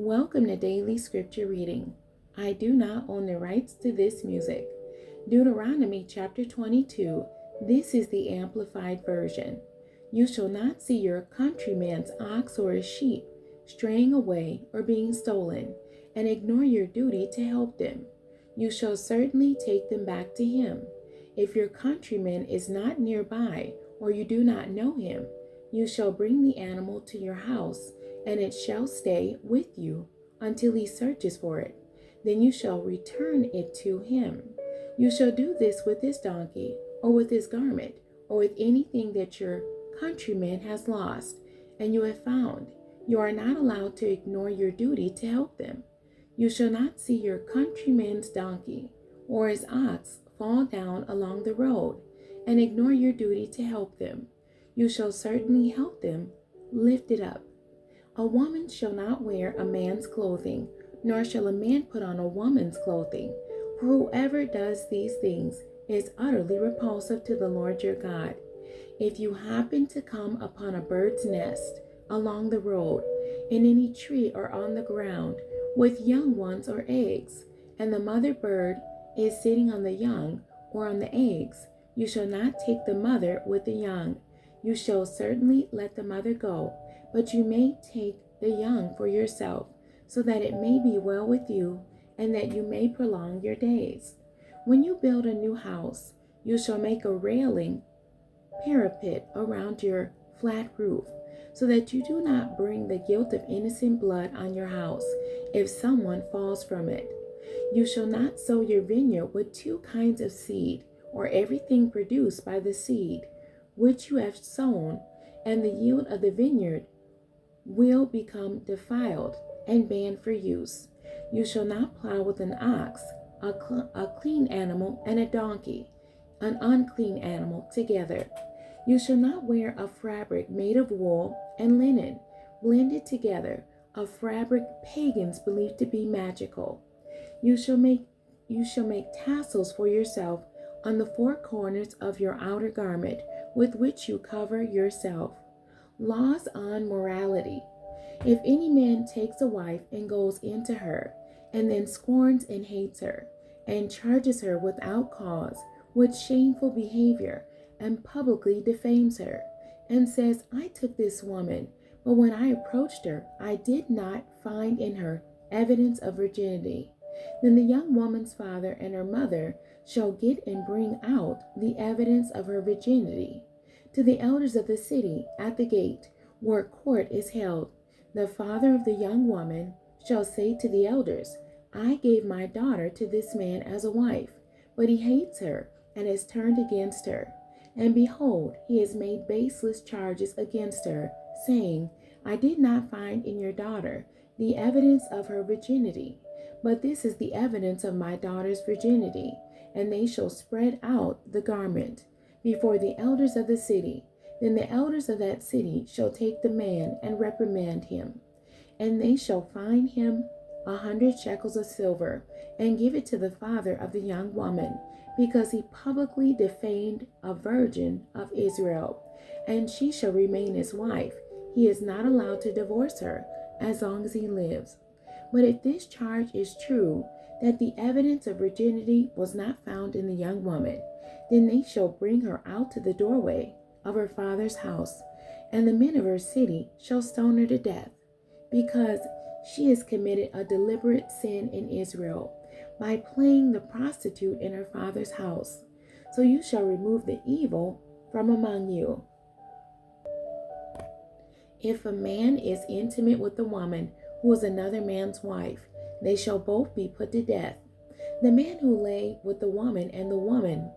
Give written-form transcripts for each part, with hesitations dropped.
Welcome to Daily Scripture Reading. I do not own the rights to this music. Deuteronomy chapter 22. This is the Amplified Version. You shall not see your countryman's ox or his sheep straying away or being stolen, and ignore your duty to help them. You shall certainly take them back to him. If your countryman is not nearby, or you do not know him, you shall bring the animal to your house, and it shall stay with you until he searches for it. Then you shall return it to him. You shall do this with his donkey, or with his garment, or with anything that your countryman has lost, and you have found. You are not allowed to ignore your duty to help them. You shall not see your countryman's donkey or his ox fall down along the road, and ignore your duty to help them. You shall certainly help them lift it up. A woman shall not wear a man's clothing, nor shall a man put on a woman's clothing. For whoever does these things is utterly repulsive to the Lord your God. If you happen to come upon a bird's nest along the road, in any tree or on the ground, with young ones or eggs, and the mother bird is sitting on the young or on the eggs, you shall not take the mother with the young. You shall certainly let the mother go, but you may take the young for yourself, so that it may be well with you, and that you may prolong your days. When you build a new house, you shall make a railing parapet around your flat roof, so that you do not bring the guilt of innocent blood on your house if someone falls from it. You shall not sow your vineyard with two kinds of seed, or everything produced by the seed which you have sown, and the yield of the vineyard will become defiled and banned for use. You shall not plow with an ox, a clean animal, and a donkey, an unclean animal, together. You shall not wear a fabric made of wool and linen, blended together, a fabric pagans believe to be magical. You shall make tassels for yourself on the four corners of your outer garment, with which you cover yourself. Laws on morality. If any man takes a wife and goes into her, and then scorns and hates her, and charges her without cause with shameful behavior, and publicly defames her, and says, I took this woman, but when I approached her, I did not find in her evidence of virginity, then the young woman's father and her mother shall get and bring out the evidence of her virginity to the elders of the city at the gate where court is held. The father of the young woman shall say to the elders, I gave my daughter to this man as a wife, but he hates her and has turned against her. And behold, he has made baseless charges against her, saying, I did not find in your daughter the evidence of her virginity, but this is the evidence of my daughter's virginity. And they shall spread out the garment before the elders of the city. Then the elders of that city shall take the man and reprimand him. And they shall fine him 100 shekels of silver, and give it to the father of the young woman, because he publicly defamed a virgin of Israel. And she shall remain his wife. He is not allowed to divorce her as long as he lives. But if this charge is true, that the evidence of virginity was not found in the young woman, then they shall bring her out to the doorway of her father's house, and the men of her city shall stone her to death, because she has committed a deliberate sin in Israel by playing the prostitute in her father's house. So you shall remove the evil from among you. If a man is intimate with a woman who is another man's wife, they shall both be put to death. The man who lay with the woman and the woman,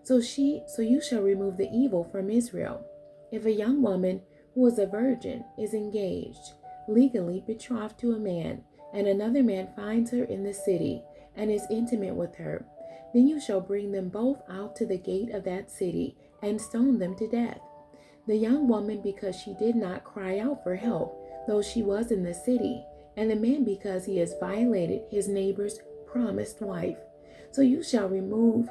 so you shall remove the evil from Israel. If a young woman who is a virgin is engaged, legally betrothed to a man, and another man finds her in the city and is intimate with her, then you shall bring them both out to the gate of that city and stone them to death. The young woman, because she did not cry out for help, though she was in the city, and the man, because he has violated his neighbor's promised wife. So you shall remove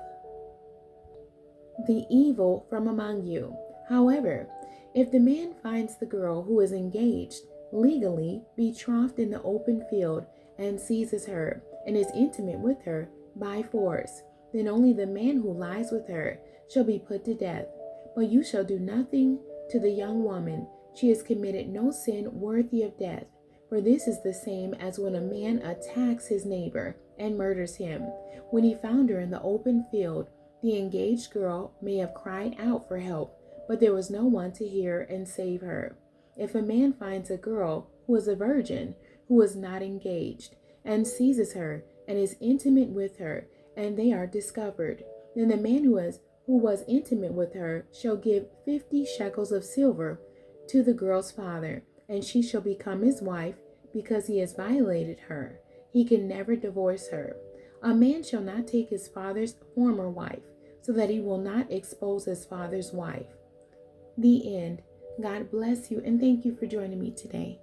the evil from among you. However, if the man finds the girl who is engaged legally betrothed in the open field and seizes her and is intimate with her by force, then only the man who lies with her shall be put to death. But you shall do nothing to the young woman. She has committed no sin worthy of death. For this is the same as when a man attacks his neighbor and murders him. When he found her in the open field, the engaged girl may have cried out for help, but there was no one to hear and save her. If a man finds a girl who is a virgin, who is not engaged, and seizes her and is intimate with her, and they are discovered, then the man who was intimate with her shall give 50 shekels of silver to the girl's father, and she shall become his wife because he has violated her. He can never divorce her. A man shall not take his father's former wife, so that he will not expose his father's wife. The end. God bless you, and thank you for joining me today.